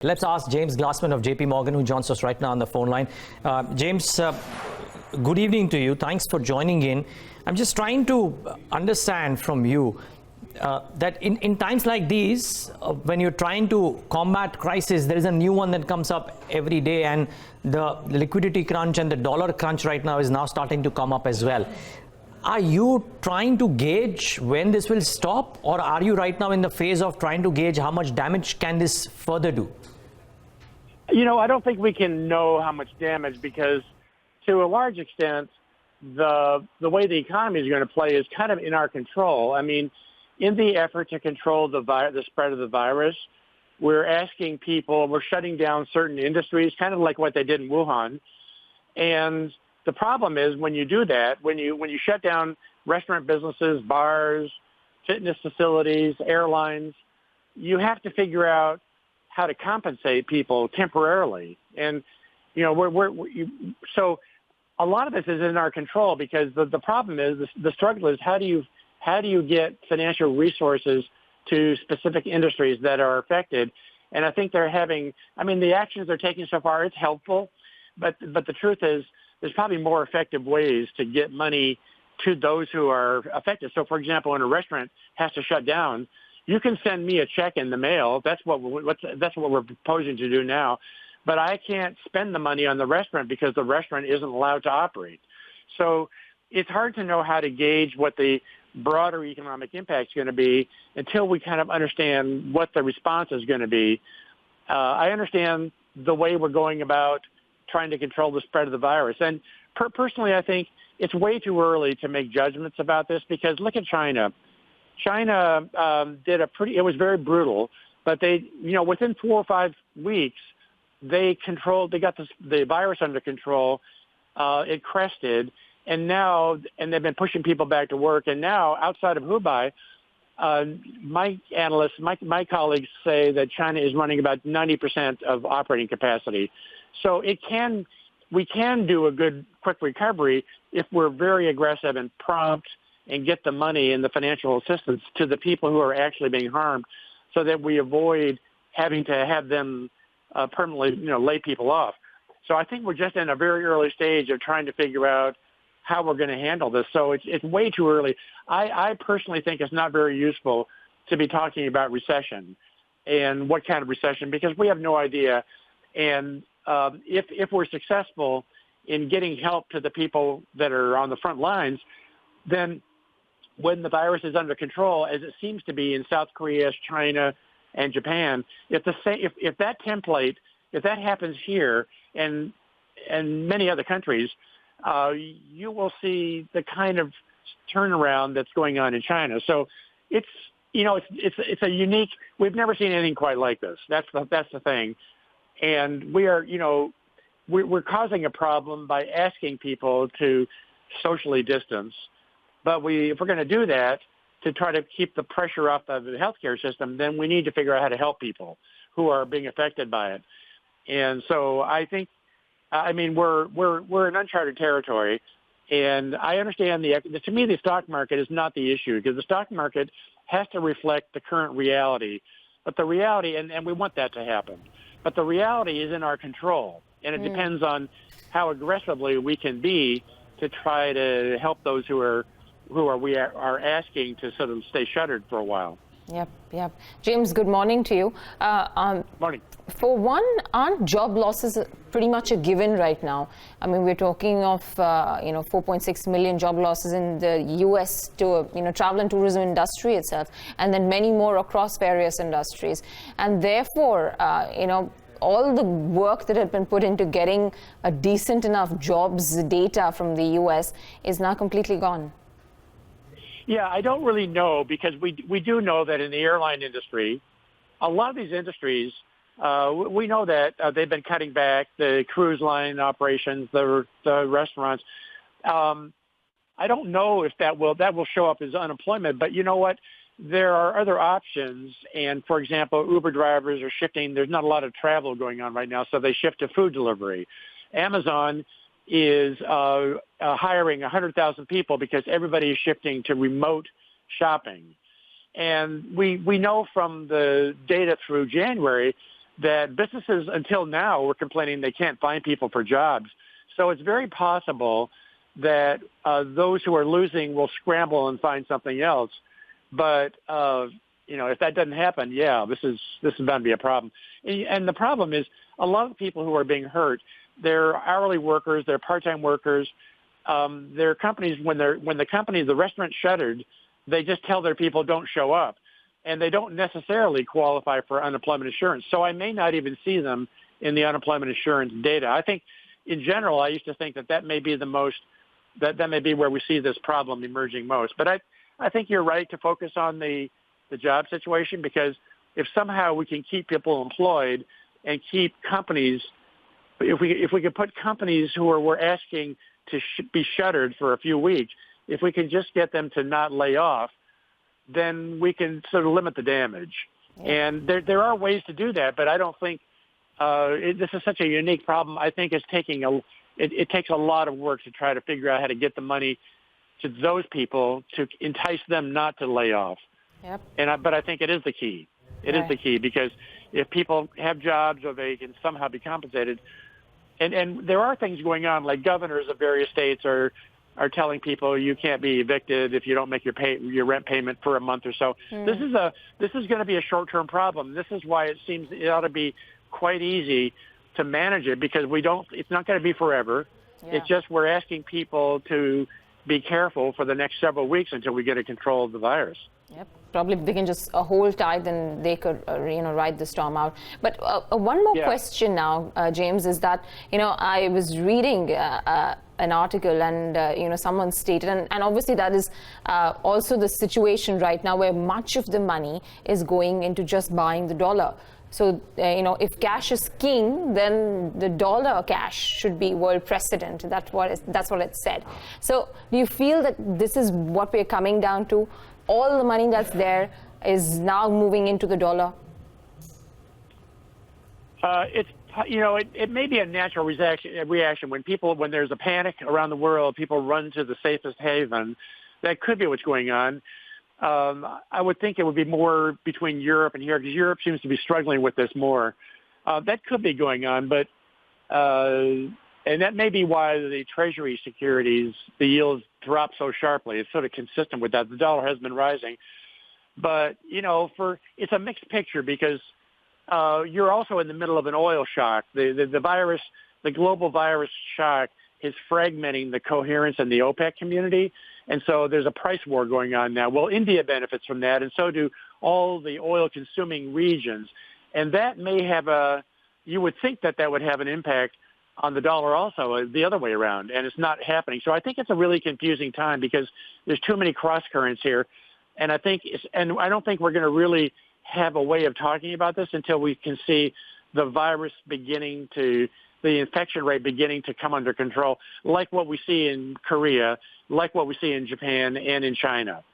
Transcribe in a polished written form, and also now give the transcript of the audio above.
Let's ask James Glassman of JP Morgan, who joins us right now on the phone line. James, good evening to you. Thanks for joining in. I'm just trying to understand from you that in times like these, when you're trying to combat crisis, there is a new one that comes up every day, and the liquidity crunch and the dollar crunch right now is now starting to come up as well. Are you trying to gauge when this will stop, or are you right now in the phase of trying to gauge how much damage can this further do? You know, I don't think we can know how much damage because, to a large extent, the way the economy is going to play is kind of in our control. I mean, in the effort to control the spread of the virus, we're asking people, we're shutting down certain industries, kind of like what they did in Wuhan. And the problem is when you do that, when you shut down restaurant businesses, bars, fitness facilities, airlines, you have to figure out how to compensate people temporarily. And, you know, so a lot of this is in our control because the problem is the struggle is how do you get financial resources to specific industries that are affected? And I think the actions they're taking so far, it's helpful, but the truth is there's probably more effective ways to get money to those who are affected. So, for example, when a restaurant has to shut down, you can send me a check in the mail. That's what we're proposing to do now. But I can't spend the money on the restaurant because the restaurant isn't allowed to operate. So it's hard to know how to gauge what the broader economic impact is going to be until we kind of understand what the response is going to be. I understand the way we're going about trying to control the spread of the virus. And personally, I think it's way too early to make judgments about this because look at China. China it was very brutal, but they, within 4 or 5 weeks, they got the virus under control. It crested, and they've been pushing people back to work. And now, outside of Hubei, my colleagues say that China is running about 90% of operating capacity. So we can do a good, quick recovery if we're very aggressive and prompt and get the money and the financial assistance to the people who are actually being harmed so that we avoid having to have them permanently, lay people off. So I think we're just in a very early stage of trying to figure out how we're going to handle this. So it's way too early. I personally think it's not very useful to be talking about recession and what kind of recession because we have no idea. And if we're successful in getting help to the people that are on the front lines, then when the virus is under control, as it seems to be in South Korea, China, and Japan, if that template, if that happens here and many other countries, you will see the kind of turnaround that's going on in China. So it's a unique. We've never seen anything quite like this. That's the thing. And we're causing a problem by asking people to socially distance. But if we're going to do that to try to keep the pressure off of the healthcare system, then we need to figure out how to help people who are being affected by it. And so I think, we're in uncharted territory. And I understand to me, the stock market is not the issue because the stock market has to reflect the current reality. But the reality, and we want that to happen. But the reality is in our control, and it depends on how aggressively we can be to try to help those who we are asking to sort of stay shuttered for a while. Yep. James, good morning to you. Morning. For one, aren't job losses pretty much a given right now? I mean, we're talking of 4.6 million job losses in the U.S. to travel and tourism industry itself, and then many more across various industries. And therefore, all the work that had been put into getting a decent enough jobs data from the U.S. is now completely gone. Yeah, I don't really know because we do know that in the airline industry, a lot of these industries, we know that they've been cutting back the cruise line operations, the restaurants. I don't know if that will show up as unemployment, but you know what? There are other options. And for example, Uber drivers are shifting. There's not a lot of travel going on right now, so they shift to food delivery. Amazon is hiring 100,000 people because everybody is shifting to remote shopping. And we know from the data through January that businesses until now were complaining they can't find people for jobs. So it's very possible that those who are losing will scramble and find something else. But if that doesn't happen, this is bound to be a problem. And the problem is a lot of people who are being hurt, they're hourly workers, they're part-time workers. Their companies, when the restaurant shuttered, they just tell their people don't show up, and they don't necessarily qualify for unemployment insurance. So I may not even see them in the unemployment insurance data. I think, in general, I used to think that may be that may be where we see this problem emerging most. But I think you're right to focus on the job situation, because if somehow we can keep people employed and keep companies, if we could put companies who we're asking to be shuttered for a few weeks, if we can just get them to not lay off, then we can sort of limit the damage. Yeah. And there are ways to do that, but I don't think this is such a unique problem. I think it's it takes a lot of work to try to figure out how to get the money to those people to entice them not to lay off. Yep. But I think it is the key. It is the key, because if people have jobs or they can somehow be compensated, and there are things going on, like governors of various states are telling people you can't be evicted if you don't make your rent payment for a month or so. This is going to be a short-term problem. This is why it seems it ought to be quite easy to manage it, because it's not going to be forever. Yeah. It's just we're asking people to be careful for the next several weeks until we get a control of the virus. Yep. Probably if they can just hold tight, then they could, ride the storm out. But one more question now, James, is that, I was reading an article and, someone stated, and obviously that is also the situation right now where much of the money is going into just buying the dollar. So, if cash is king, then the dollar cash should be world precedent. That's what it said. So, do you feel that this is what we're coming down to? All the money that's there is now moving into the dollar? It may be a natural reaction when there's a panic around the world, people run to the safest haven. That could be what's going on. I would think it would be more between Europe and here, because Europe seems to be struggling with this more. That could be going on, but and that may be why the Treasury securities, the yields drop so sharply. It's sort of consistent with that. The dollar has been rising, but it's a mixed picture, because you're also in the middle of an oil shock. The global virus shock is fragmenting the coherence in the OPEC community. And so there's a price war going on now. Well, India benefits from that, and so do all the oil-consuming regions. And that may have you would think that would have an impact on the dollar also, the other way around, and it's not happening. So I think it's a really confusing time, because there's too many cross currents here. And I don't think we're going to really have a way of talking about this until we can see the virus the infection rate beginning to come under control, like what we see in Korea, like what we see in Japan and in China.